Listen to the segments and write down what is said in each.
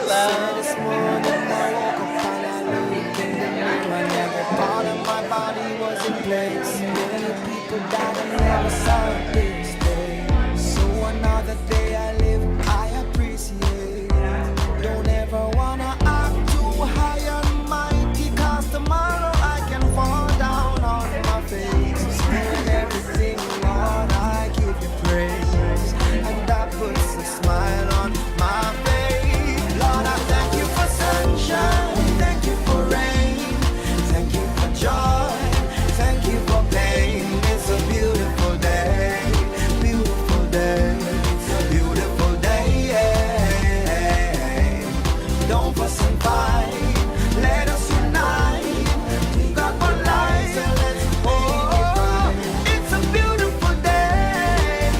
So this morning I woke up and I looked in the mirror and every part of my body was in place. Many people died and never saw this day. So another day I live, I appreciate. Don't ever wanna act too high and mighty, cause tomorrow I can fall down on my face. Spirit, everything, Lord, I give you praise, and that puts a smile on my face. Lord, I thank you for sunshine, thank you for rain, thank you for joy, thank you for pain. It's a beautiful day, beautiful day, beautiful day. Don't fuss and fight, let us unite. We got one life, so let's it's a beautiful day.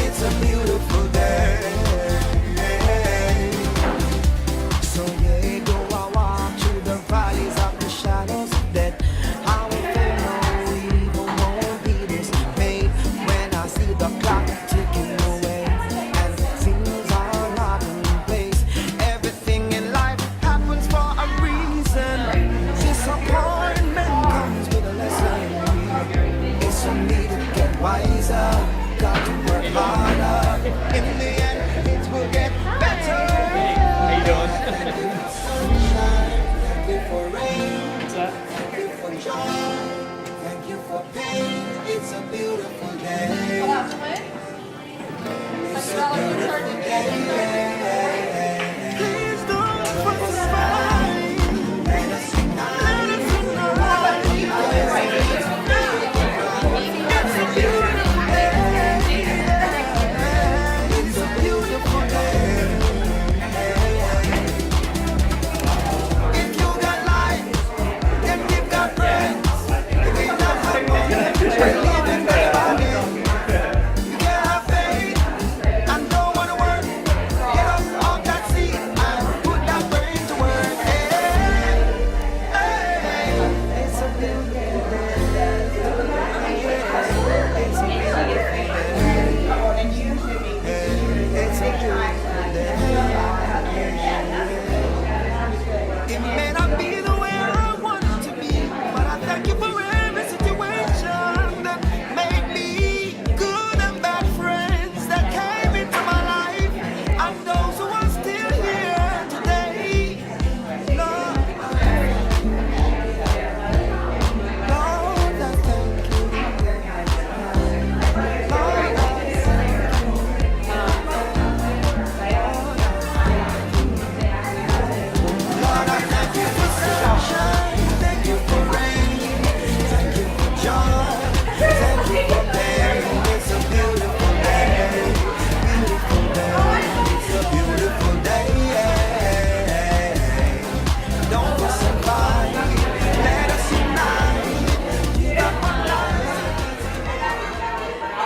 It's a beautiful day. So yeah, though I walk through the valleys of the shadows of death, I will feel no evil, won't be dismayed when I see the clock ticking away and things are not in place. Everything in life happens for a reason. Disappointment comes with a lesson. It's for me to get wiser, got to work harder. In the end, it will get better. How you doing? Sunshine, thank you for rain, thank you for joy, thank you for pain. It's a beautiful day. It's a beautiful day. Please don't fuss and fight. Let us unite. It's a beautiful day. It's a beautiful day. If you got life, then give God praise. If you don't have money, believe in everybody. You can't have faith and don't want to work. Get up off that seat and put that brain to work. Hey, it's a beautiful day. It's a beautiful day. It's a beautiful day. It may not be the way I want it to be, but I thank you for every situation that made me good and bad friends that came into my life, and those who are still here today. Lord, Lord, I thank you. Lord, I thank Lord, I thank you for sunshine, thank you for rain, thank you for joy, thank you for pain. It's a beautiful day, beautiful day, it's a beautiful day. Don't fuss and fight, let us unite. You got one life.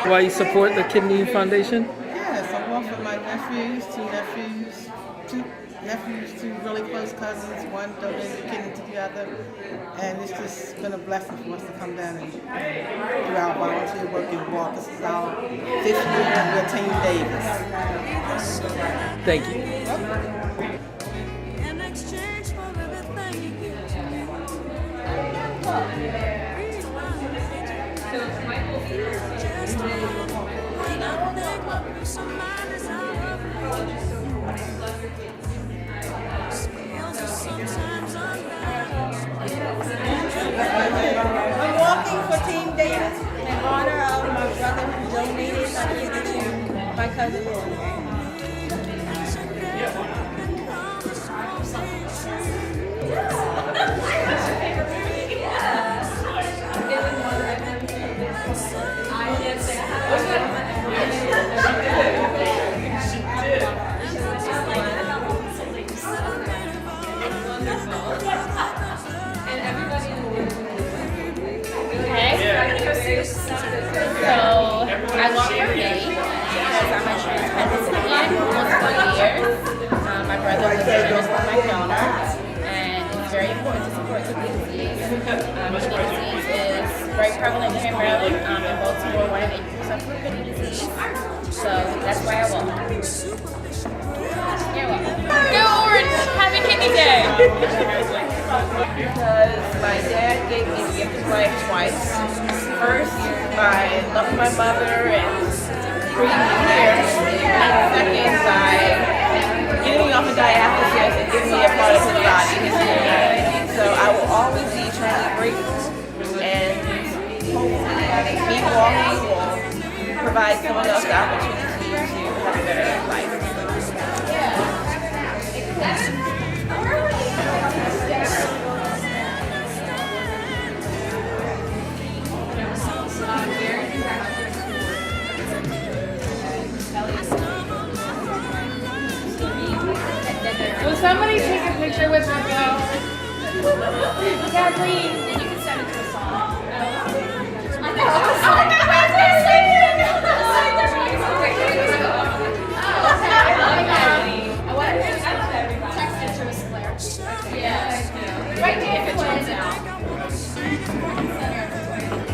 Why you support the Kidney Foundation? Yes, I walked with my two nephews, two really close cousins. One donated a kidney to the other, and it's just been a blessing for us to come down and do our volunteer work and walk. This is our 5th year with Team Davis. Thank you. In exchange for everything you just when I think what peace of mind is out of reach. Scales are sometimes unbalanced. I'm walking for Team Davis in honor of my brother who donated a kidney to my cousin Lori. So I walk every day because I'm a transplant recipient almost 20 years. My brother was diagnosed with my donor, and it's very important to support kidney disease. Kidney disease is very prevalent here in Maryland. In Baltimore, 1 in 8 people suffer from kidney disease. So that's why I walk. You're welcome. Because my dad gave me the gift of life twice. First, by loving my mother and bringing me here, and second, by getting me off of dialysis and giving me a part of his body, his spirit. So I will always be eternally grateful, and hopefully me walking will provide someone else the opportunity to have a better life. Will somebody take a picture with her, girl? Kathleen, and you can send it to us all.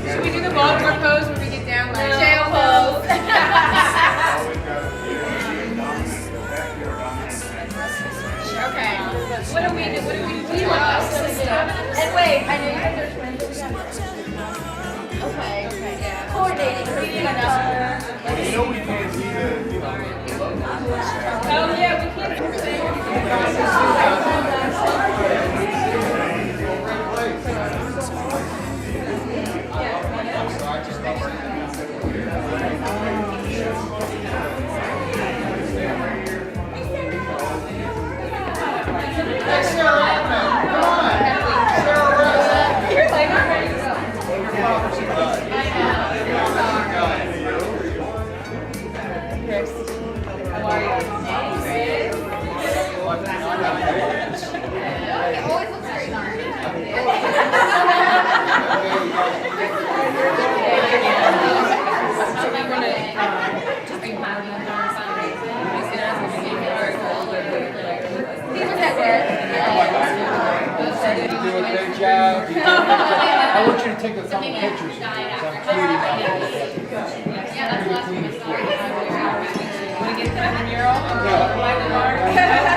Should we do the Baltimore pose when we get down? Like jail pose. Okay. What do we do? What do we do? And wait, I know you guys are twins. Okay. Yeah. Coordinating. You know we can't see the, Oh yeah, we can't. I want you to take a couple pictures of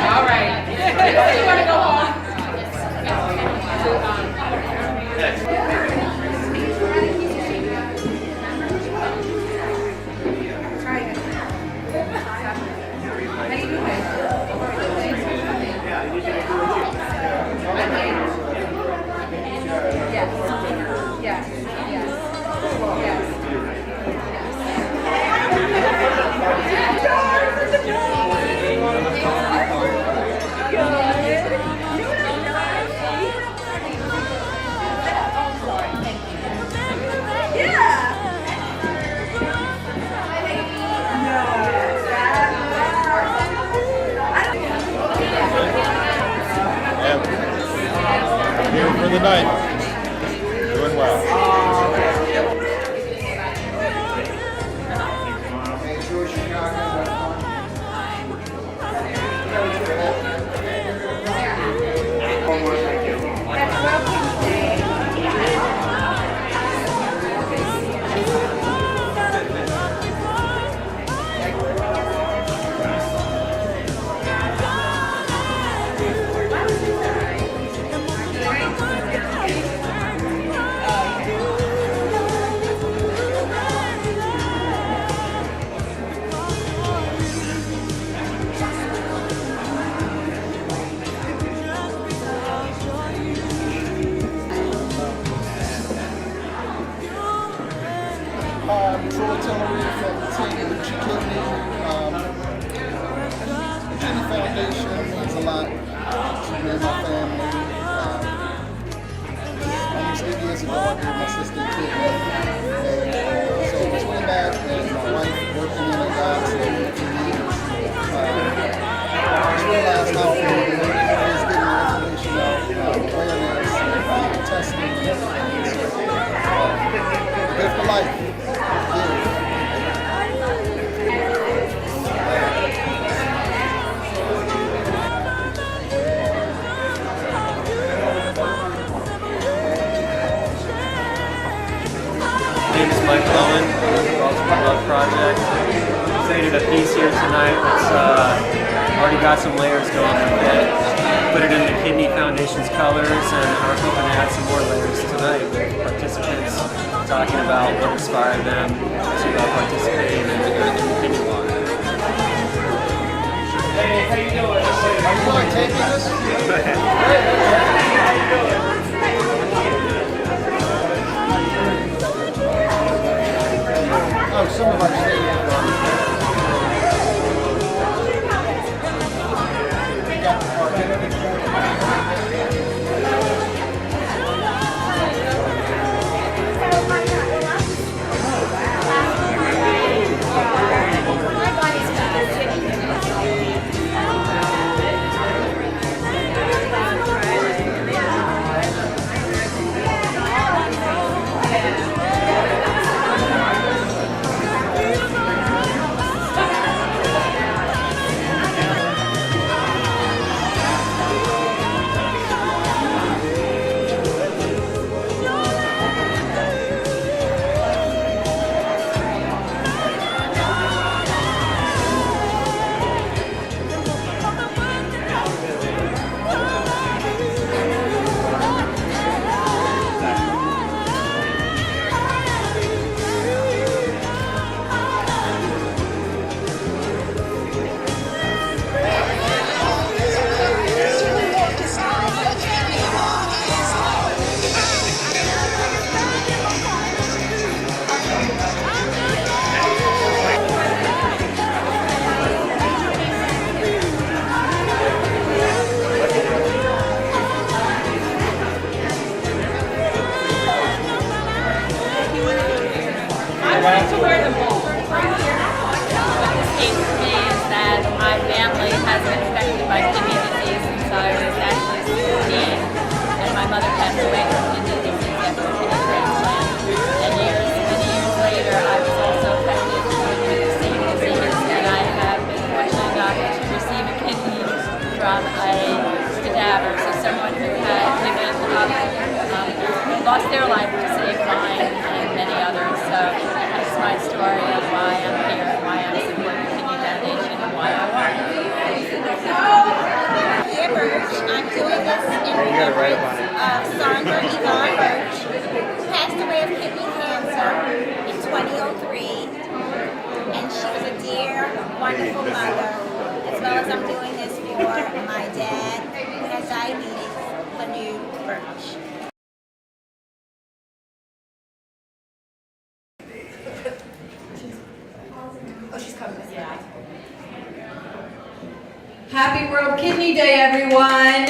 All right. You want to go home? Here for the night. Doing well. Foundation means a lot to me and my family. Almost 8 years ago, I gave my sister a kidney. And so between that and my wife working in a God's name for years, I just realized how important it is getting the information out, awareness, and testing and everything. So, gift of life. My name is Mike Cohen, Baltimore Love Project. Created a piece here tonight that's already got some layers going with it. Put it in the Kidney Foundation's colors, and are hoping to add some more layers tonight with participants talking about what inspired them to participate in the Kidney Walk. Hey, how you doing? Are you really taking this? Oh, some of our stadium. Lost their life to save mine and many others. So that's my story of why I'm here and why I'm supporting the Kidney Foundation and why I won. Dear Birch, I'm doing this in remembrance of Sandra Yvonne Birch, who passed away of kidney cancer in 2003. And she was a dear, wonderful mother, as well as I'm doing this for my dad, who has diabetes, Lanu Birch. Happy World Kidney Day, everyone!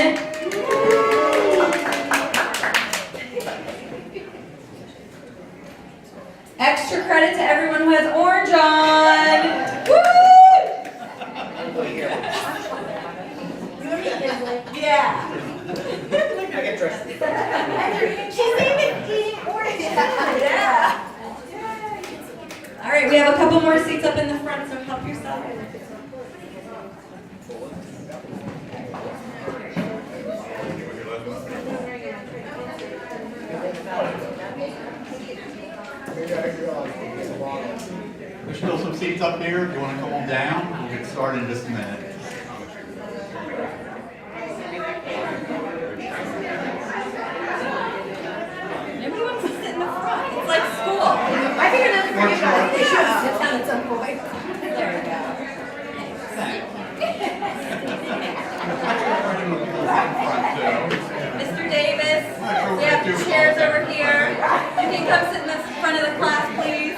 Extra credit to everyone who has orange on! Woo! Yeah. I get dressed. She's even eating orange. Yeah. All right, we have a couple more seats up in the front, so help yourself. There's still some seats up here. If you want to come on down, we'll get started in just a minute. Everyone wants to sit in the front. It's like school. I think another thing about it, they should sit down at some point. There we go. Mr. Davis, we have the chairs over here. You can come sit in the front of the class, please.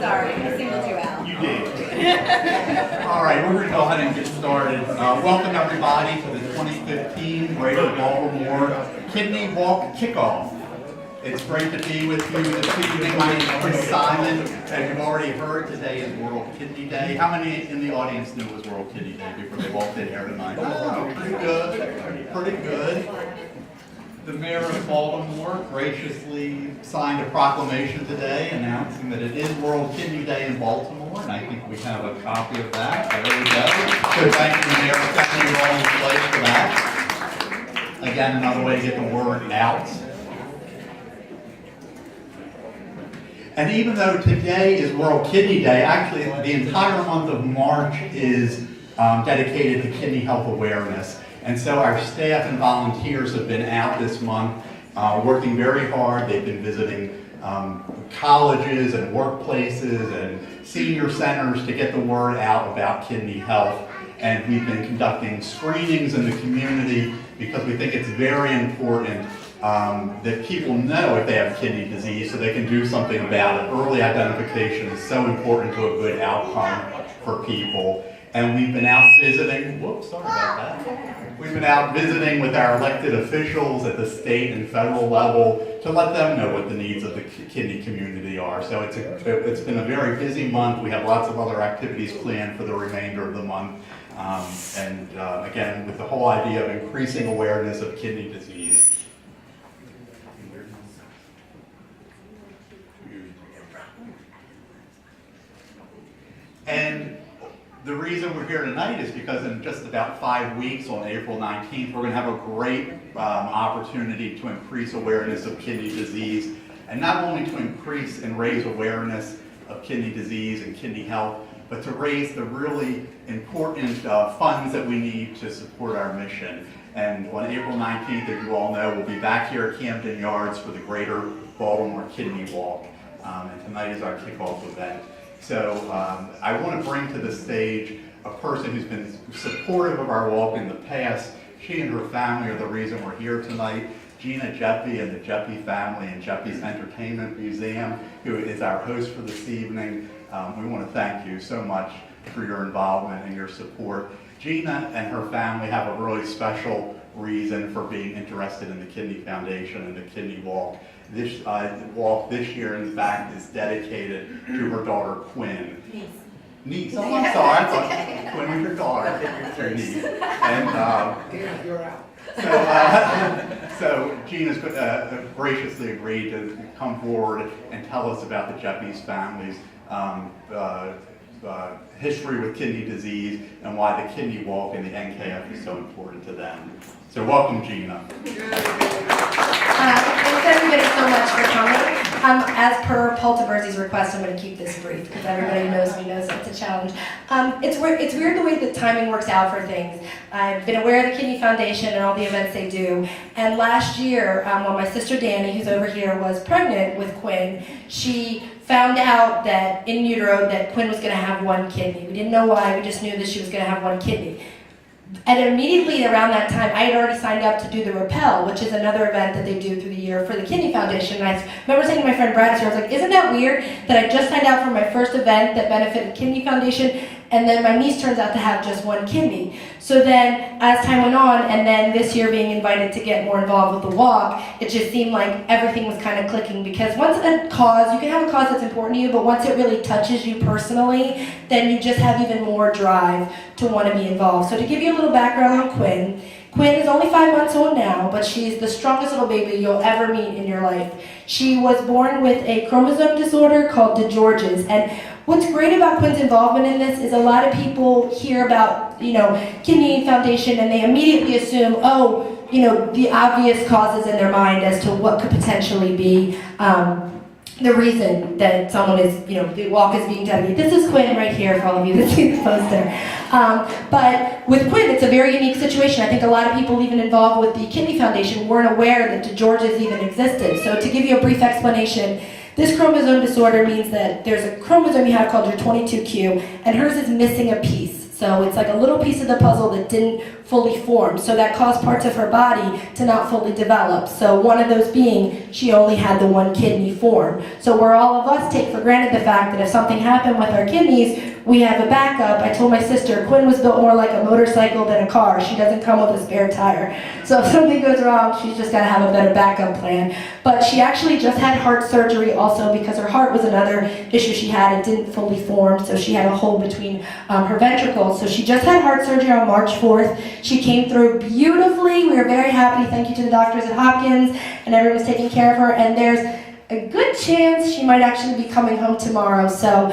Sorry, I singled you out. You did. All right, we're going to go ahead and get started. Welcome everybody to the 2015 Greater Baltimore Kidney Walk Kickoff. It's great to be with you this evening. My name is Chris Simon. As you've already heard, today is World Kidney Day. How many in the audience knew it was World Kidney Day before they walked in here tonight? Oh, pretty good. Pretty good. The mayor of Baltimore graciously signed a proclamation today announcing that it is World Kidney Day in Baltimore, and I think we have a copy of that. There we go. So thank you, Mayor, for setting you all in place for that. Again, another way to get the word out. And even though today is World Kidney Day, actually the entire month of March is dedicated to kidney health awareness. And so our staff and volunteers have been out this month working very hard. They've been visiting colleges and workplaces and senior centers to get the word out about kidney health. And we've been conducting screenings in the community because we think it's very important that people know if they have kidney disease so they can do something about it. Early identification is so important to a good outcome for people. And we've been out visiting, whoops, sorry about that. We've been out visiting with our elected officials at the state and federal level to let them know what the needs of the kidney community are. So it's been a very busy month. We have lots of other activities planned for the remainder of the month. Again, with the whole idea of increasing awareness of kidney disease. And the reason we're here tonight is because in just about 5 weeks, on April 19th, we're going to have a great opportunity to increase awareness of kidney disease, and not only to increase and raise awareness of kidney disease and kidney health, but to raise the really important funds that we need to support our mission. And on April 19th, as you all know, we'll be back here at Camden Yards for the Greater Baltimore Kidney Walk. And tonight is our kickoff event. So I want to bring to the stage a person who's been supportive of our walk in the past. She and her family are the reason we're here tonight. Gina Jeppe and the Jeppe family and Jeppe's Entertainment Museum, who is our host for this evening. We want to thank you so much for your involvement and your support. Gina and her family have a really special reason for being interested in the Kidney Foundation and the Kidney Walk. This walk this year, in fact, is dedicated to her daughter, Quinn. Niece. Oh, I'm sorry. I thought Quinn was your daughter. Your niece. And You're out. so Gina's graciously agreed to come forward and tell us about the Jeppe's family's history with kidney disease and why the Kidney Walk and the NKF is so important to them. So welcome, Gina. Thanks everybody so much for coming. As per Paul Taberzi's request, I'm going to keep this brief because everybody who knows me knows it's a challenge. It's weird the way that timing works out for things. I've been aware of the Kidney Foundation and all the events they do. And last year, when my sister Danny, who's over here, was pregnant with Quinn, she found out that in utero that Quinn was going to have one kidney. We didn't know why, we just knew that she was going to have one kidney. And immediately around that time, I had already signed up to do the Rappel, which is another event that they do through the year for the Kidney Foundation. And I remember saying to my friend Brad, I was like, isn't that weird that I just signed out for my first event that benefited the Kidney Foundation, and then my niece turns out to have just one kidney. So then, as time went on, and then this year being invited to get more involved with the walk, it just seemed like everything was kind of clicking, because once a cause, you can have a cause that's important to you, but once it really touches you personally, then you just have even more drive to want to be involved. So to give you a little background on Quinn, Quinn is only 5 months old now, but she's the strongest little baby you'll ever meet in your life. She was born with a chromosome disorder called DeGeorge's, and what's great about Quinn's involvement in this is a lot of people hear about, Kidney Foundation, and they immediately assume, the obvious causes in their mind as to what could potentially be the reason that someone is, the walk is being done. This is Quinn right here for all of you that see the poster. But with Quinn, it's a very unique situation. I think a lot of people even involved with the Kidney Foundation weren't aware that DeGeorge's even existed. So to give you a brief explanation, this chromosome disorder means that there's a chromosome you have called your 22q, and hers is missing a piece. So it's like a little piece of the puzzle that didn't fully form. So that caused parts of her body to not fully develop. So one of those being, she only had the one kidney form. So where all of us take for granted the fact that if something happened with our kidneys, we have a backup. I told my sister, Quinn was built more like a motorcycle than a car. She doesn't come with a spare tire. So if something goes wrong, she's just got to have a better backup plan. But she actually just had heart surgery also because her heart was another issue she had. It didn't fully form, so she had a hole between her ventricles. So she just had heart surgery on March 4th. She came through beautifully. We were very happy. Thank you to the doctors at Hopkins, and everyone was taking care of her. And there's a good chance she might actually be coming home tomorrow. So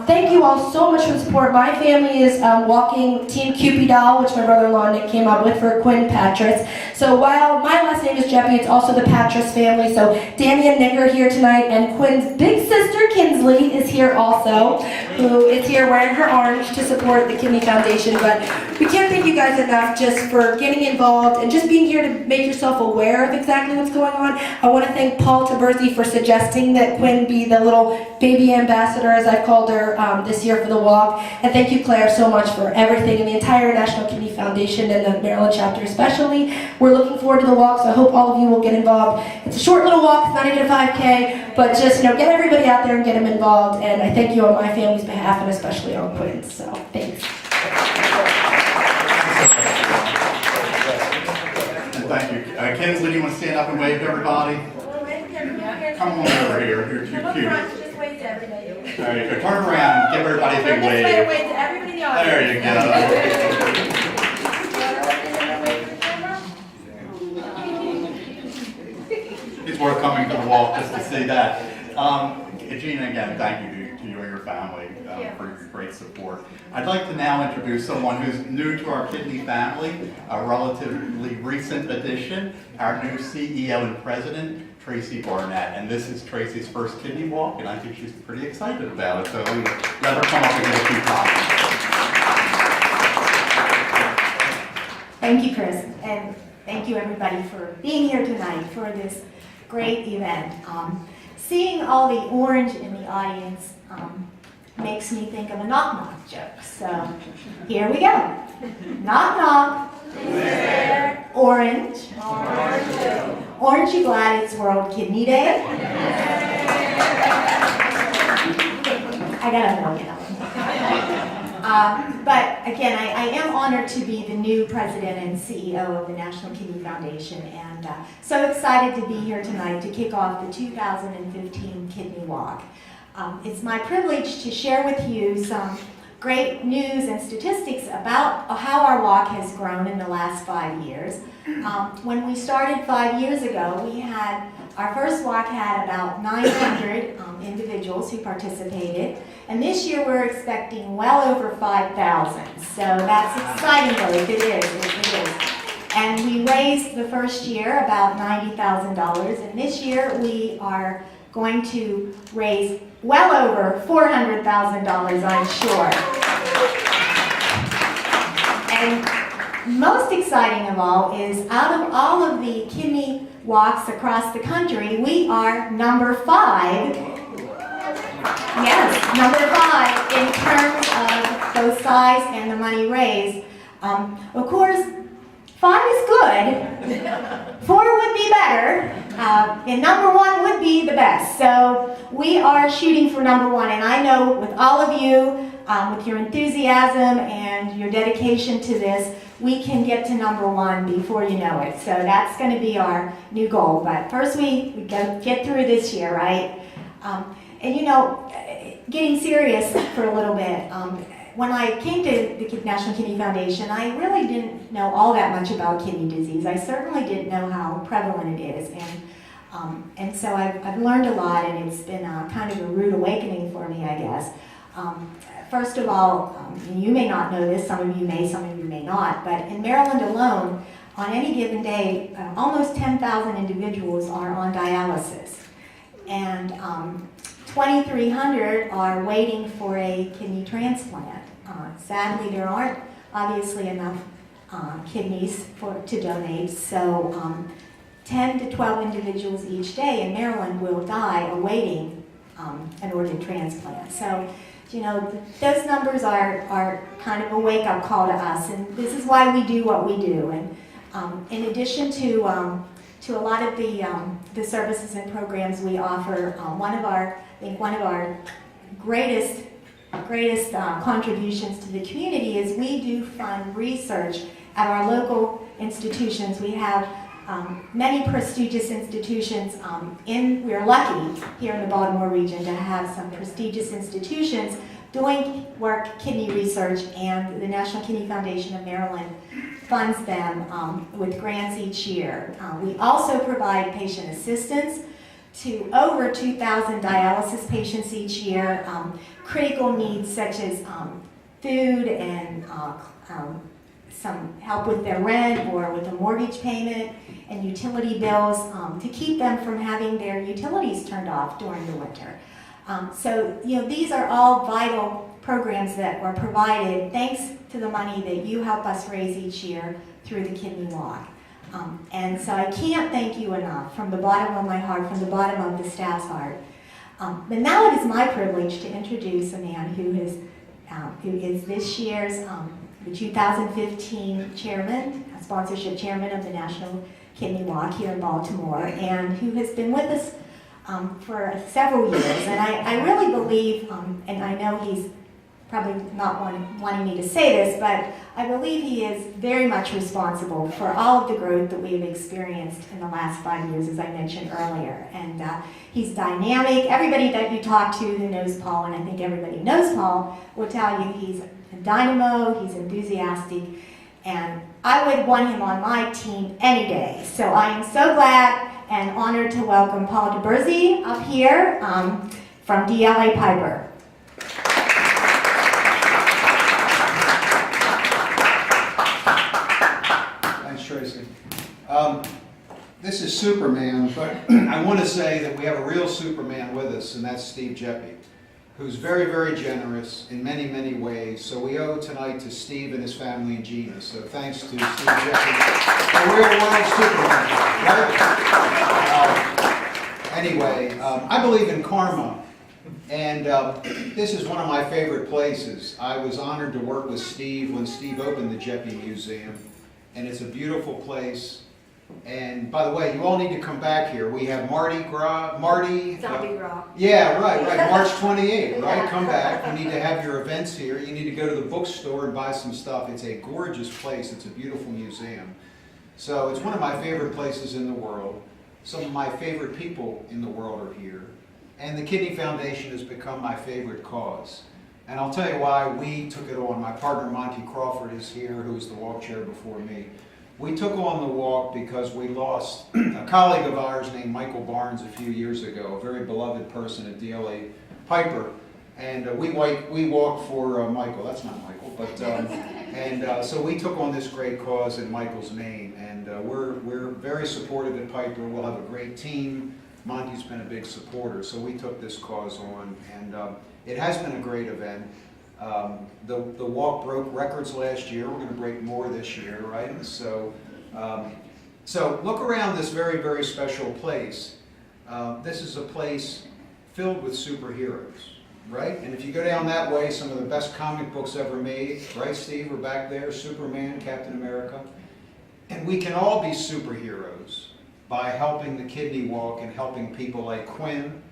thank you all so much for the support. My family is walking Team Cupid Doll, which my brother-in-law Nick came up with for Quinn Patras. So while my last name is Jeppe, it's also the Patras family. So Danny and Nick are here tonight, and Quinn's big sister Kinsley is here also, who is here wearing her orange to support the Kidney Foundation. But we can't thank you guys enough just for getting involved and just being here to make yourself aware of exactly what's going on. I want to thank Paul Taberzi for suggesting that Quinn be the little baby ambassador, as I've called her, this year for the walk. And thank you, Claire, so much for everything, and the entire National Kidney Foundation and the Maryland chapter especially. We're looking forward to the walk, so I hope all of you will get involved. It's a short little walk, it's not even a 5K, but just get everybody out there and get them involved. And I thank you on my family's behalf, and especially on Quinn's. So thanks. And thank you. Kinsley, do you want to stand up and wave to everybody? Come on over here. You're too cute. Just wave to everybody. There you go. Turn around. Give everybody a big wave. Wave to everybody in the audience. There you go. It's worth coming to the walk just to see that. Gina, again, thank you to you and your family for your great support. I'd like to now introduce someone who's new to our kidney family, a relatively recent addition, our new CEO and president, Tracy Barnett. And this is Tracy's first kidney walk, and I think she's pretty excited about it. So we let her come up and get a few comments. Thank you, Chris, and thank you everybody for being here tonight for this great event. Seeing all the orange in the audience makes me think of a knock-knock joke. So here we go. Knock-knock. Who's there? Orange. Aren't you glad it's World Kidney Day? I got a million of them. But again, I am honored to be the new president and CEO of the National Kidney Foundation, and so excited to be here tonight to kick off the 2015 Kidney Walk. It's my privilege to share with you some great news and statistics about how our walk has grown in the last 5 years. When we started 5 years ago, our first walk had about 900 individuals who participated, and this year we're expecting well over 5,000. So that's exciting, really. It is. And we raised the first year about $90,000, and this year we are going to raise well over $400,000, I'm sure. And most exciting of all is, out of all of the kidney walks across the country, we are number 5. Yes, number 5 in terms of both size and the money raised. Of course, 5 is good. 4 would be better, and number 1 would be the best. So we are shooting for number 1, and I know with all of you, with your enthusiasm and your dedication to this, we can get to number 1 before you know it. So that's going to be our new goal. But first we got to get through this year, right? And getting serious for a little bit, when I came to the National Kidney Foundation, I really didn't know all that much about kidney disease. I certainly didn't know how prevalent it is. And so I've learned a lot, and it's been kind of a rude awakening for me, I guess. First of all, you may not know this, some of you may, some of you may not, but in Maryland alone, on any given day, almost 10,000 individuals are on dialysis. And 2,300 are waiting for a kidney transplant. Sadly, there aren't obviously enough kidneys to donate, so 10 to 12 individuals each day in Maryland will die awaiting an organ transplant. So, those numbers are kind of a wake-up call to us, and this is why we do what we do. And in addition to a lot of the services and programs we offer, one of our greatest contributions to the community is we do fund research at our local institutions. We have many prestigious institutions. We're lucky here in the Baltimore region to have some prestigious institutions doing kidney research, and the National Kidney Foundation of Maryland funds them with grants each year. We also provide patient assistance to over 2,000 dialysis patients each year, critical needs such as food and some help with their rent or with a mortgage payment and utility bills to keep them from having their utilities turned off during the winter. So, these are all vital programs that were provided thanks to the money that you help us raise each year through the Kidney Walk. And so I can't thank you enough from the bottom of my heart, from the bottom of the staff's heart. But now it is my privilege to introduce a man who is this year's the 2015 chairman, sponsorship chairman of the National Kidney Walk here in Baltimore, and who has been with us for several years. And I really believe, and I know he's probably not wanting me to say this, but I believe he is very much responsible for all of the growth that we have experienced in the last 5 years, as I mentioned earlier. And he's dynamic. Everybody that you talk to who knows Paul, and I think everybody knows Paul, will tell you he's a dynamo, he's enthusiastic, and I would want him on my team any day. So I am so glad and honored to welcome Paul DeBerzy up here from DLA Piper. Tracy. This is Superman, but I want to say that we have a real Superman with us, and that's Steve Jeppe, who's very, very generous in many, many ways. So we owe tonight to Steve and his family and Gina. So thanks to Steve Jeppe, a real world Superman, right? Anyway, I believe in karma, and this is one of my favorite places. I was honored to work with Steve when Steve opened the Jeppe Museum. And it's a beautiful place. And by the way, you all need to come back here. We have Mardi Gras. Yeah, right, March 28th, right? Come back. You need to have your events here. You need to go to the bookstore and buy some stuff. It's a gorgeous place. It's a beautiful museum. So it's one of my favorite places in the world. Some of my favorite people in the world are here. And the Kidney Foundation has become my favorite cause. And I'll tell you why we took it on. My partner Monty Crawford is here, who was the walk chair before me. We took on the walk because we lost a colleague of ours named Michael Barnes a few years ago, a very beloved person at DLA Piper. And we walked for Michael. That's not Michael, but so we took on this great cause in Michael's name. And we're very supportive at Piper. We'll have a great team. Monty's been a big supporter, so we took this cause on, and it has been a great event. The walk broke records last year. We're going to break more this year, right? So look around this very, very special place. This is a place filled with superheroes, right? And if you go down that way, some of the best comic books ever made, right, Steve? We're back there, Superman, Captain America. And we can all be superheroes by helping the Kidney Walk and helping people like Quinn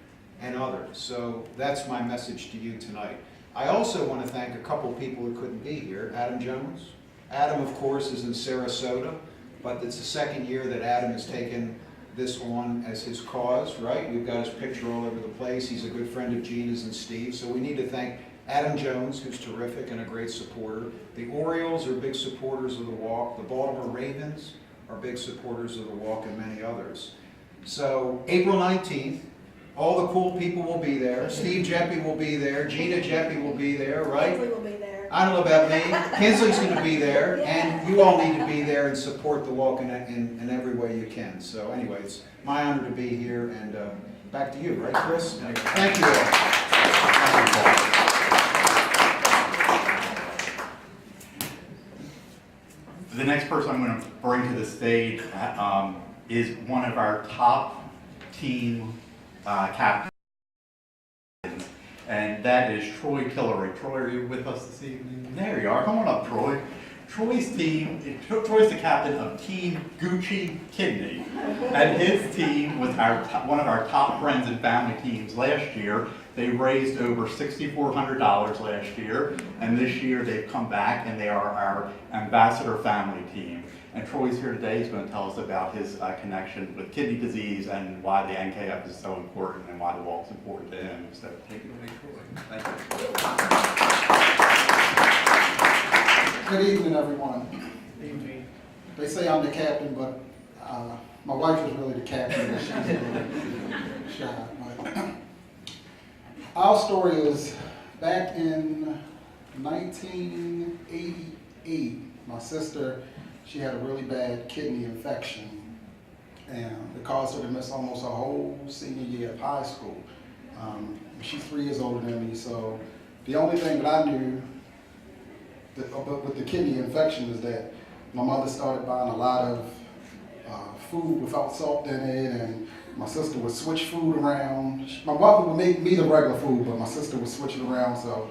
and others. So that's my message to you tonight. I also want to thank a couple people who couldn't be here. Adam Jones. Adam, of course, is in Sarasota, but it's the second year that Adam has taken this on as his cause, right? We've got his picture all over the place. He's a good friend of Gina's and Steve, so we need to thank Adam Jones, who's terrific and a great supporter. The Orioles are big supporters of the walk. The Baltimore Ravens are big supporters of the walk, and many others. So April 19th, all the cool people will be there. Steve Jeppe will be there. Gina Jeppe will be there, right? Kinsley will be there. I don't know about me. Kinsley's going to be there, and you all need to be there and support the walk in every way you can. So anyway, it's my honor to be here, and back to you, right, Chris? Thank you all. Thank you, Paul. The next person I'm going to bring to the stage is one of our top team captains, and that is Troy Tillery. Troy, are you with us this evening? There you are. Come on up, Troy. Troy's the captain of Team Gucci Kidney, and his team was one of our top friends and family teams last year. They raised over $6,400 last year, and this year they've come back and they are our ambassador family team. And Troy's here today. He's going to tell us about his connection with kidney disease and why the NKF is so important and why the walk is important to him. So take it away, Troy. Thank you. Good evening, everyone. Evening. They say I'm the captain, but my wife is really the captain, but she's a little shy. But our story is back in 1988. My sister, she had a really bad kidney infection, and it caused her to miss almost a whole senior year of high school. She's 3 years older than me, so the only thing that I knew with the kidney infection is that my mother started buying a lot of food without salt in it, and my sister would switch food around. My mother would make me the regular food, but my sister would switch it around, so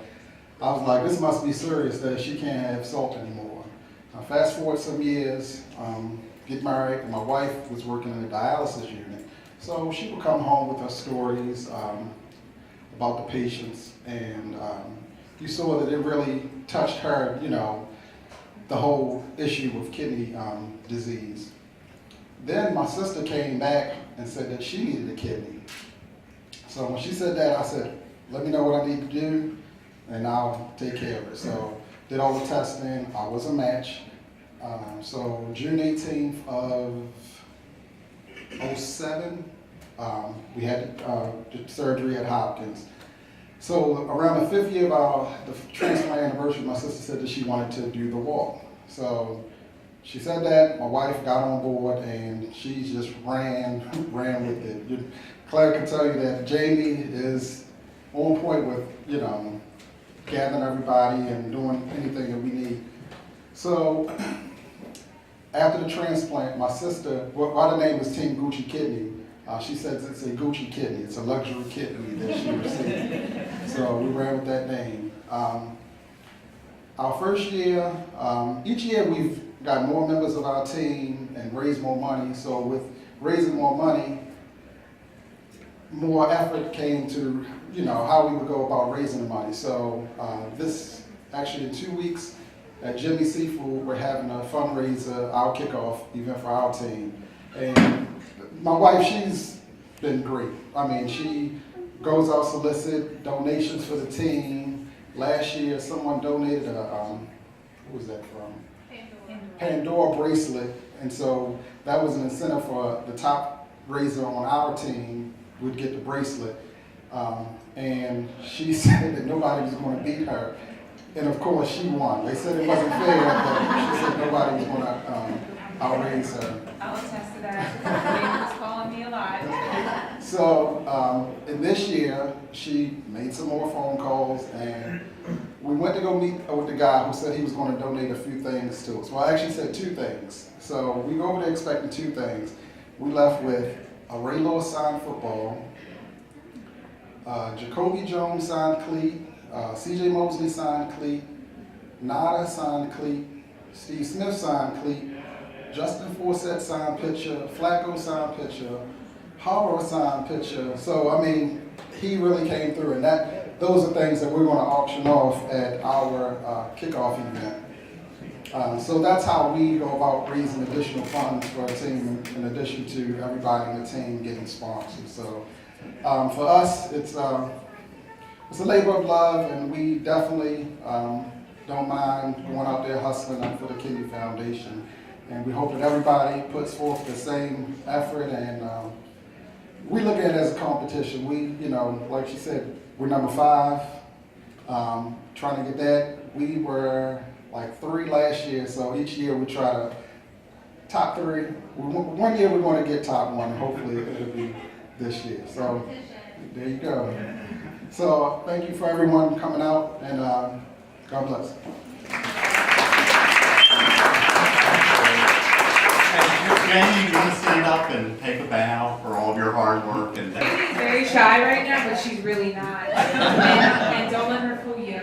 I was like, this must be serious that she can't have salt anymore. Fast forward some years, get married, and my wife was working in a dialysis unit. So she would come home with her stories about the patients, and you saw that it really touched her, you know, the whole issue with kidney disease. Then my sister came back and said that she needed a kidney. So when she said that, I said, let me know what I need to do, and I'll take care of it. So did all the testing, I was a match. So June 18th of 07, we had the surgery at Hopkins. So around the 5th year of the transplant anniversary, my sister said that she wanted to do the walk. So she said that, my wife got on board, and she just ran with it. Claire can tell you that Jamie is on point with, you know, gathering everybody and doing anything that we need. So after the transplant, my sister, why the name is Team Gucci Kidney, she says it's a Gucci kidney. It's a luxury kidney that she received. So we ran with that name. Our first year, each year we've got more members of our team and raised more money. So with raising more money, more effort came to, you know, how we would go about raising the money. So this, actually in 2 weeks at Jimmy Seafood, we're having a fundraiser, our kickoff event for our team. And my wife, she's been great. I mean, she goes out solicit donations for the team. Last year, someone donated a, who was that from? Pandora bracelet. And so that was an incentive for the top raiser on our team would get the bracelet. And she said that nobody was going to beat her. And of course, she won. They said it wasn't fair, but she said nobody was going to outraise her. I'll attest to that. She was calling me a lie. So, and this year, she made some more phone calls, and we went to go meet with the guy who said he was going to donate a few things to us. Well, I actually said 2 things. So we go over there expecting 2 things. We left with a Ray Lewis signed football, Jacoby Jones signed cleat, C.J. Mosley signed cleat, Nada signed cleat, Steve Smith signed cleat, Justin Forsett signed picture, Flacco signed picture, Harbaugh signed picture. So, I mean, he really came through, and those are things that we're going to auction off at our kickoff event. So that's how we go about raising additional funds for our team, in addition to everybody in the team getting sponsored. So for us, it's a labor of love, and we definitely don't mind going out there hustling for the Kidney Foundation. And we hope that everybody puts forth the same effort, and we look at it as a competition. We, you know, like she said, we're number 5, trying to get that. We were like 3 last year, so each year we try to top 3. One year we're going to get top 1, hopefully it'll be this year. So there you go. So thank you for everyone coming out, and God bless. Jamie, you want to stand up and take a bow for all of your hard work? And She's very shy right now, but she's really not. And don't let her fool you.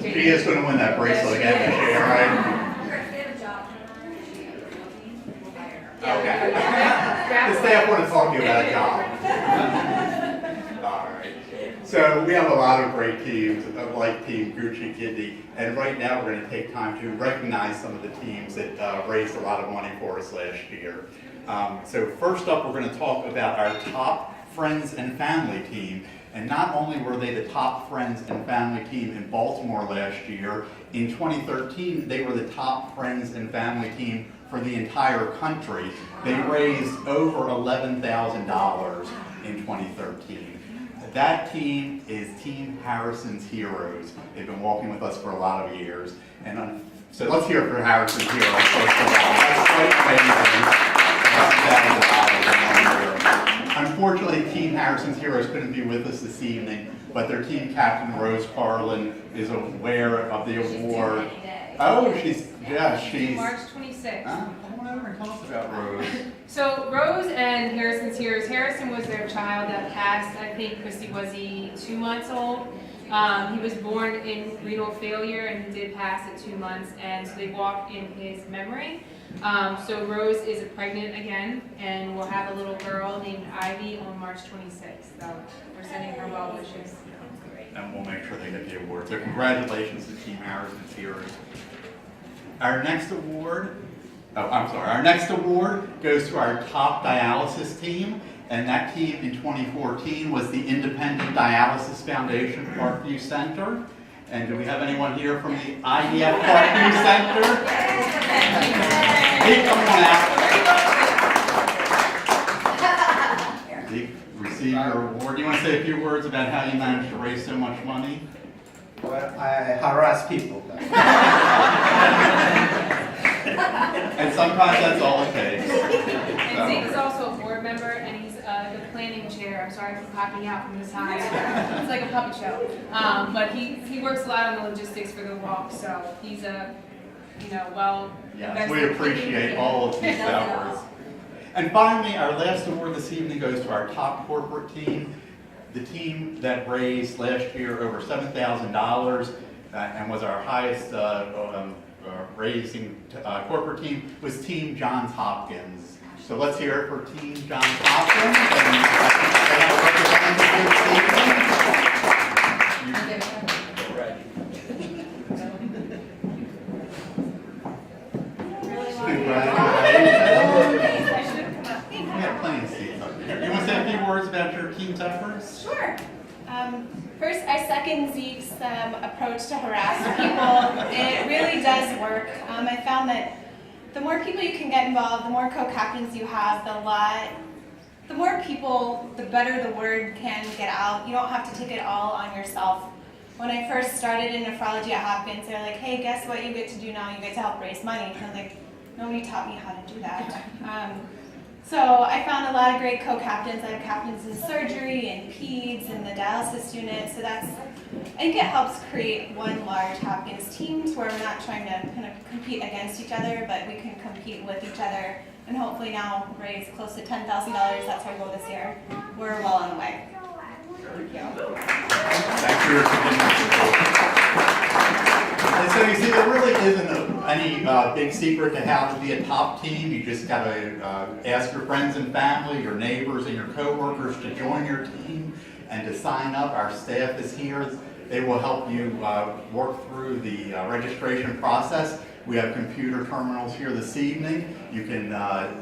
she is going to win that bracelet again this year, right? Okay. The staff want to talk to you about a job. All right. So we have a lot of great teams, like Team Gucci Kidney, and right now we're going to take time to recognize some of the teams that raised a lot of money for us last year. So first up, we're going to talk about our top friends and family team. And not only were they the top friends and family team in Baltimore last year, in 2013 they were the top friends and family team for the entire country. They raised over $11,000 in 2013. That team is Team Harrison's Heroes. They've been walking with us for a lot of years. And so let's hear it for Harrison's Heroes first of all. That's quite amazing. $11,000 in 1 year. unfortunately, Team Harrison's Heroes couldn't be with us this evening, but their team captain, Rose Carlin, is aware of the award. Oh, she's March 26th. Come on over and tell us about Rose. So Rose and Harrison's Heroes. Harrison was their child that passed. I think Christy was 2 months old. He was born in renal failure and he did pass at 2 months, and so they walked in his memory. So Rose is pregnant again, and we'll have a little girl named Ivy on March 26th. So we're sending her well wishes. And we'll make sure they get the award. So congratulations to Team Harrison's Heroes. Our next award goes to our top dialysis team, and that team in 2014 was the Independent Dialysis Foundation Parkview Center. And do we have anyone here from the IDF Parkview Center? Hey, come on out. Zeke, receive your award. Do you want to say a few words about how you managed to raise so much money? Well, I harass people. And sometimes that's all it takes. And Zeke is also a board member, and he's the planning chair. I'm sorry for popping out from the side. It's like a puppet show. But he works a lot on the logistics for the walk, so he's well. Yes, we appreciate all of these hours. And finally, our last award this evening goes to our top corporate team. The team that raised last year over $7,000 and was our highest raising corporate team was Team Johns Hopkins. So let's hear it for Team Johns Hopkins. You want to say a few words about your team's efforts? Sure. First, I second Zeke's approach to harass people. It really does work. I found that the more people you can get involved, the more co-captains you have, the more people, the better the word can get out. You don't have to take it all on yourself. When I first started in nephrology at Hopkins, they're like, hey, guess what you get to do now? You get to help raise money. And I'm like, nobody taught me how to do that. So I found a lot of great co-captains. I have captains in surgery and peds and the dialysis unit. So I think it helps create one large Hopkins team where we're not trying to kind of compete against each other, but we can compete with each other and hopefully now raise close to $10,000. That's our goal this year. We're well on the way. Thank you. Thanks for your And so you see, there really isn't any big secret to how to be a top team. You just got to ask your friends and family, your neighbors and your coworkers to join your team and to sign up. Our staff is here. They will help you work through the registration process. We have computer terminals here this evening. You can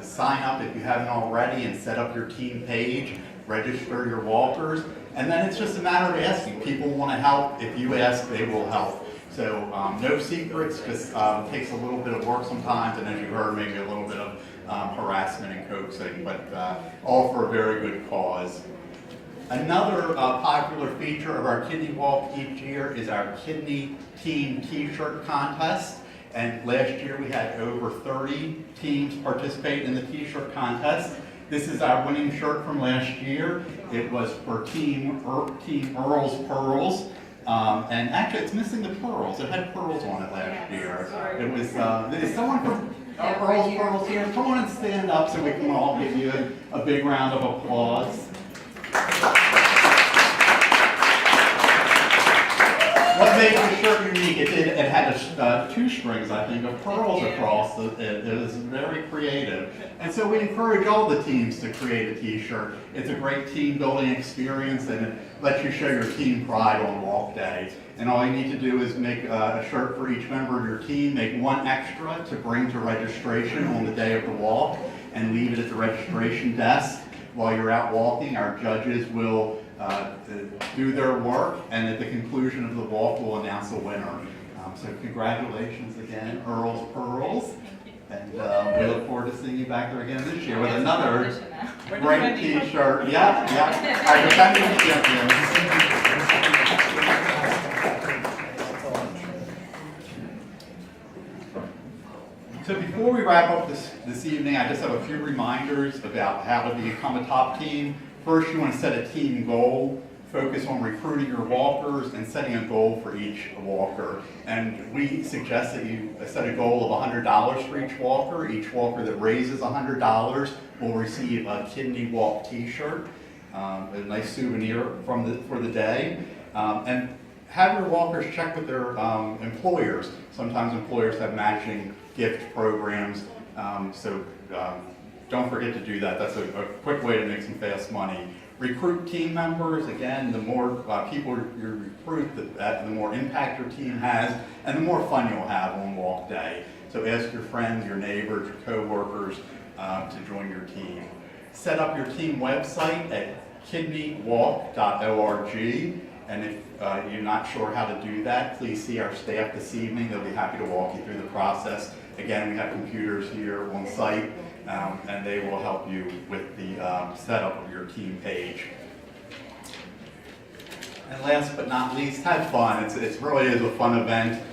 sign up if you haven't already and set up your team page, register your walkers, and then it's just a matter of asking. People want to help. If you ask, they will help. So no secrets, just takes a little bit of work sometimes, and as you heard, maybe a little bit of harassment and coaxing, but all for a very good cause. Another popular feature of our Kidney Walk each year is our Kidney Team T-shirt contest. And last year we had over 30 teams participate in the T-shirt contest. This is our winning shirt from last year. It was for Team Earl's Pearls. And actually it's missing the pearls. It had pearls on it last year. It was, is someone from Earl's Pearls here? Come on and stand up so we can all give you a big round of applause. What made the shirt unique? It had two strings, I think, of pearls across it. It was very creative. And so we encourage all the teams to create a t-shirt. It's a great team building experience, and it lets you show your team pride on walk day. And all you need to do is make a shirt for each member of your team, make one extra to bring to registration on the day of the walk, and leave it at the registration desk. While you're out walking, our judges will do their work, and at the conclusion of the walk, we'll announce a winner. So congratulations again, Earl's Pearls. And we look forward to seeing you back there again this year with another great t-shirt. Yeah, our defending champions. So before we wrap up this evening, I just have a few reminders about how to become a top team. First, you want to set a team goal. Focus on recruiting your walkers and setting a goal for each walker. And we suggest that you set a goal of $100 for each walker. Each walker that raises $100 will receive a Kidney Walk t-shirt, a nice souvenir for the day. And have your walkers check with their employers. Sometimes employers have matching gift programs, so don't forget to do that. That's a quick way to make some fast money. Recruit team members. Again, the more people you recruit, the more impact your team has, and the more fun you'll have on walk day. So ask your friends, your neighbors, your co-workers to join your team. Set up your team website at kidneywalk.org, and if you're not sure how to do that, please see our staff this evening. They'll be happy to walk you through the process. Again, we have computers here on site, and they will help you with the setup of your team page. And last but not least, have fun. It really is a fun event.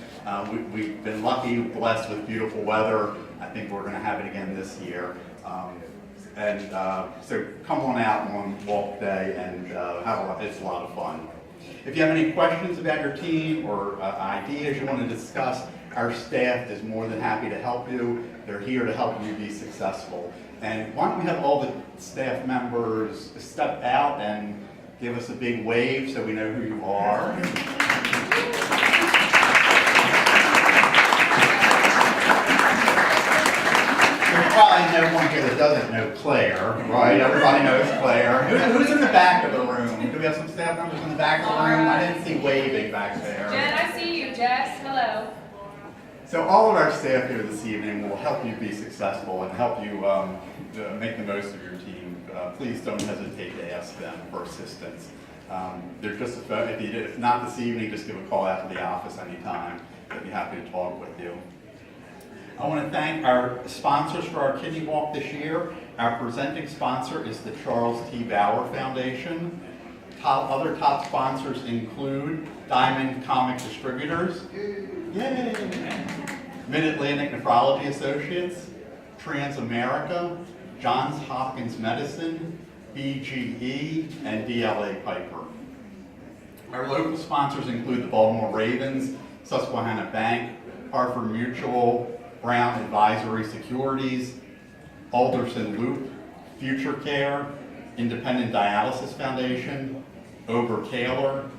We've been lucky, blessed with beautiful weather. I think we're going to have it again this year. So come on out on walk day and it's a lot of fun. If you have any questions about your team or ideas you want to discuss, our staff is more than happy to help you. They're here to help you be successful. And why don't we have all the staff members step out and give us a big wave so we know who you are. There's probably no one here that doesn't know Claire, right? Everybody knows Claire. Who's in the back of the room? Do we have some staff members in the back of the room? I didn't see waving back there. Jen, I see you. Jess, hello. So all of our staff here this evening will help you be successful and help you make the most of your team. Please don't hesitate to ask them for assistance. They're just if not this evening, just give a call out to the office anytime. They'd be happy to talk with you. I want to thank our sponsors for our Kidney Walk this year. Our presenting sponsor is the Charles T. Bauer Foundation. Other top sponsors include Diamond Comic Distributors, yay! Mid-Atlantic Nephrology Associates, Transamerica, Johns Hopkins Medicine, BGE, and DLA Piper. Our local sponsors include the Baltimore Ravens, Susquehanna Bank, Hartford Mutual, Brown Advisory Securities, Alderson Loop, Future Care, Independent Dialysis Foundation, Ober-Taylor,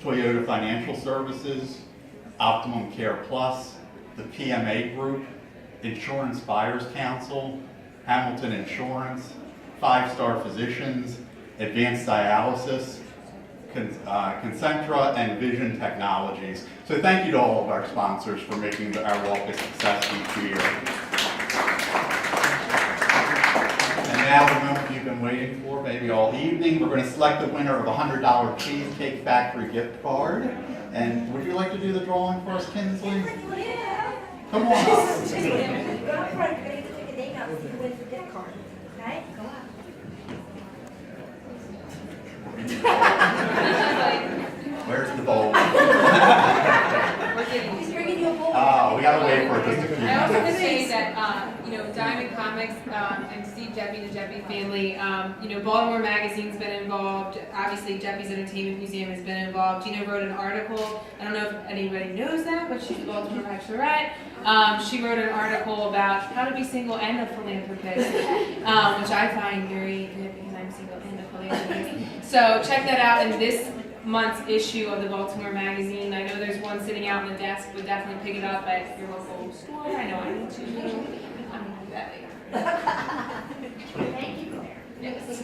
Toyota Financial Services, Optimum Care Plus, the PMA Group, Insurance Buyers Council, Hamilton Insurance, 5-Star Physicians, Advanced Dialysis, Concentra, and Vision Technologies. So thank you to all of our sponsors for making our walk a success each year. And now the moment you've been waiting for, maybe all evening, we're going to select the winner of a $100 Cheesecake Factory gift card. And would you like to do the drawing for us, Kinsley? Come on up. Where's the bowl? He's bringing you a bowl. Oh, we gotta wait for just a few I also have to minutes. say that, Diamond Comics and Steve Jeppy, the Jeppy family, Baltimore Magazine's been involved. Obviously, Jeppy's Entertainment Museum has been involved. Gina wrote an article. I don't know if anybody knows that, but she's a Baltimore Bachelorette. She wrote an article about how to be single and a philanthropist, which I find very good because I'm single and a philanthropist. So check that out in this month's issue of the Baltimore Magazine. I know there's one sitting out on the desk. Would definitely pick it up at your local store. I know I need to. I'm going to do that later. Thank you, Claire. Yes.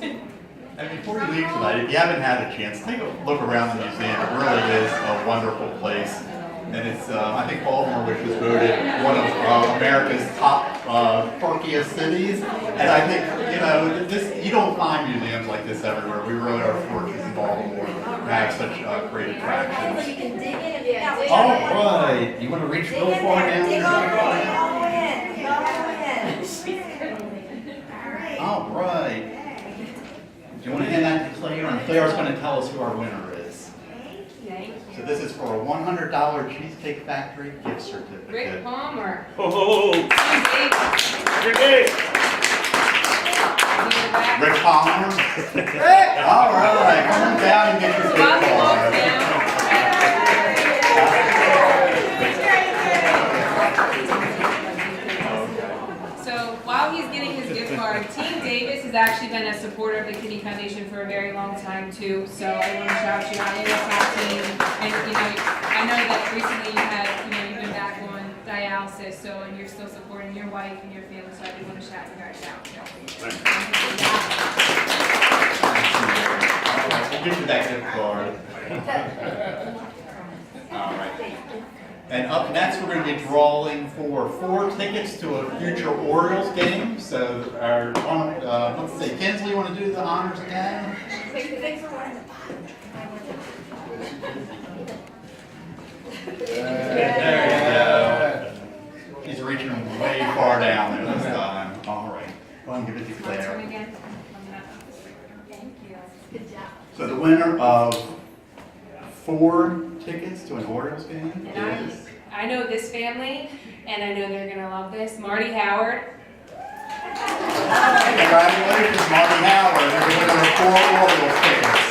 And before you leave tonight, if you haven't had a chance, take a look around the museum. It really is a wonderful place. And it's, I think Baltimore, which was voted one of America's top quirkiest cities. And I think, you don't find museums like this everywhere. We really are fortunate in Baltimore to have such great attractions. You can dig in and dig out. All right, you want to reach real far down? All right. Do you want to hand that to Claire? And Claire's going to tell us who our winner is. Thank you. So this is for a $100 Cheesecake Factory gift certificate. Rick Palmer. Oh, Susie. Rick. Rick Palmer. All right, come on down and get your big card. So while he's getting his gift card, Team Davis has actually been a supporter of the Kidney Foundation for a very long time too. So I want to shout you out in the top team. And I know that recently you've been back on dialysis, so and you're still supporting your wife and your family. So I do want to shout you guys out. We'll give you that gift card. All right. And up next, we're going to be drawing for 4 tickets to a future Orioles game. So, let's see, Kinsley, you want to do the honors again? There you go. He's reaching way far down there this time. All right. Go ahead and give it to Claire. Thank you. Good job. So the winner of 4 tickets to an Orioles game And is... I know this family, and I know they're going to love this. Marty Howard. Congratulations, Marty Howard. They're the winner of 4 Orioles tickets.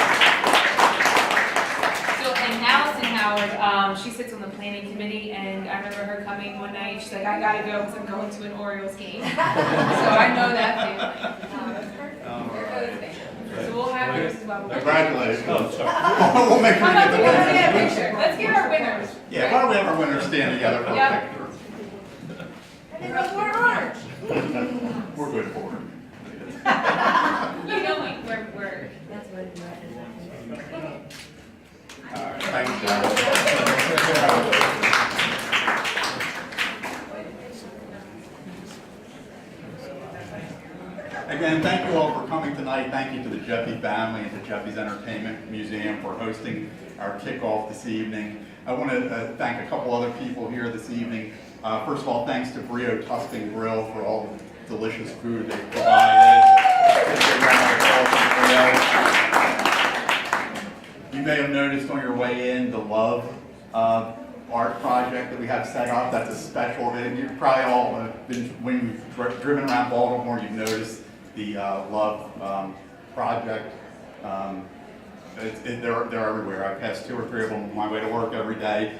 So, and Allison Howard, she sits on the planning committee, and I remember her coming one night. She's like, I got to go because I'm going to an Orioles game. So I know that family. So we'll have yours as well. Congratulations. We'll make sure to get the winners. Let's get our winners. Yeah, why don't we have our winners stand together for a picture? We're good for it. You know, like, we're. That's what it is. All right, thanks, John. Again, thank you all for coming tonight. Thank you to the Jeffy family and to Jeffy's Entertainment Museum for hosting our kickoff this evening. I want to thank a couple other people here this evening. First of all, thanks to Brio Tuscan Grill for all the delicious food they provided. You may have noticed on your way in the Love art project that we have set up. That's a special, you've probably all been, when you've driven around Baltimore, you've noticed the Love project. They're everywhere. I pass 2 or 3 of them on my way to work every day.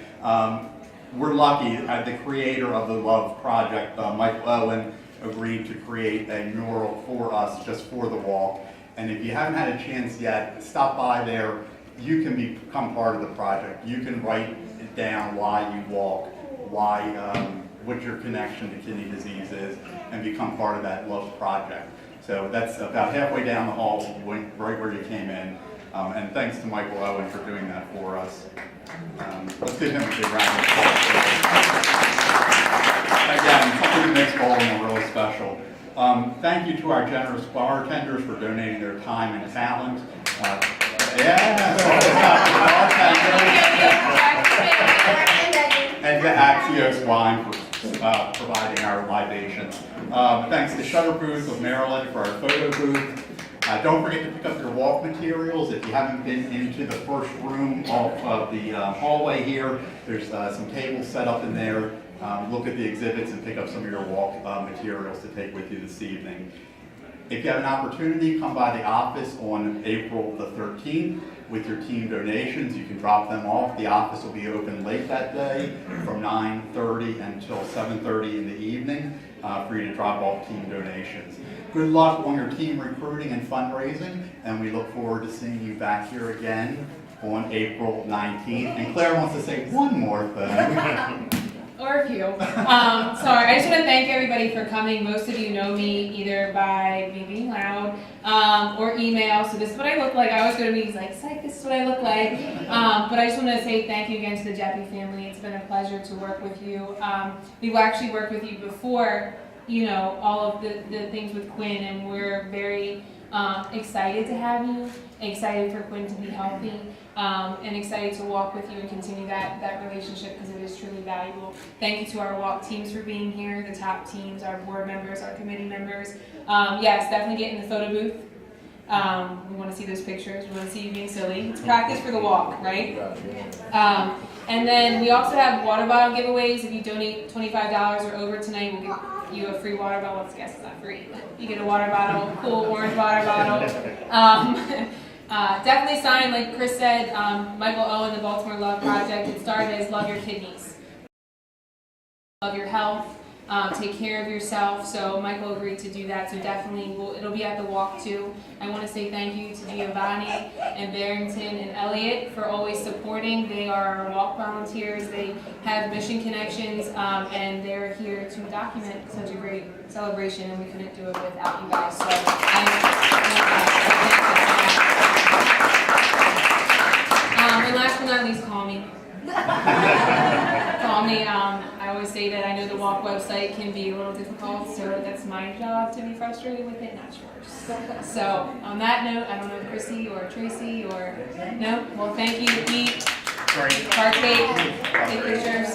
We're lucky. The creator of the Love project, Michael Owen, agreed to create a mural for us just for the walk. And if you haven't had a chance yet, stop by there. You can become part of the project. You can write down why you walk, what your connection to kidney disease is, and become part of that Love project. So that's about halfway down the hall, right where you came in. And thanks to Michael Owen for doing that for us. Let's give him a big round of applause. Again, something that makes Baltimore really special. Thank you to our generous bartenders for donating their time and talent. And to Axios Wine for providing our libations. Thanks to Shutter Booth of Maryland for our photo booth. Don't forget to pick up your walk materials. If you haven't been into the first room of the hallway here, there's some tables set up in there. Look at the exhibits and pick up some of your walk materials to take with you this evening. If you have an opportunity, come by the office on April the 13th with your team donations. You can drop them off. The office will be open late that day from 9:30 until 7:30 in the evening for you to drop off team donations. Good luck on your team recruiting and fundraising, and we look forward to seeing you back here again on April 19th. And Claire wants to say one more thing. Or a few. Sorry, I just want to thank everybody for coming. Most of you know me either by me being loud or email. So this is what I look like. I always go to meetings like, psych, this is what I look like. But I just want to say thank you again to the Jeffy family. It's been a pleasure to work with you. We've actually worked with you before, you know, all of the things with Quinn, and we're very excited to have you, excited for Quinn to be healthy, and excited to walk with you and continue that relationship because it is truly valuable. Thank you to our walk teams for being here, the top teams, our board members, our committee members. Yes, definitely get in the photo booth. We want to see those pictures. We want to see you being silly. It's practice for the walk, right? And then we also have water bottle giveaways. If you donate $25 or over tonight, we'll get you a free water bottle. Let's guess it's not free. You get a water bottle, cool orange water bottle. Definitely sign, like Chris said, Michael O. and the Baltimore Love Project. It started as Love Your Kidneys. Love your health. Take care of yourself. So Michael agreed to do that. So definitely, it'll be at the walk too. I want to say thank you to Giovanni and Barrington and Elliot for always supporting. They are our walk volunteers. They have mission connections, and they're here to document such a great celebration. And we couldn't do it without you guys. So and last but not least, call me. Call me. I always say that I know the walk website can be a little difficult, so that's my job to be frustrated with it, not yours. So on that note, I don't know if Chrissy or Tracy or no. Well, thank you, Pete. Park Bait, take pictures.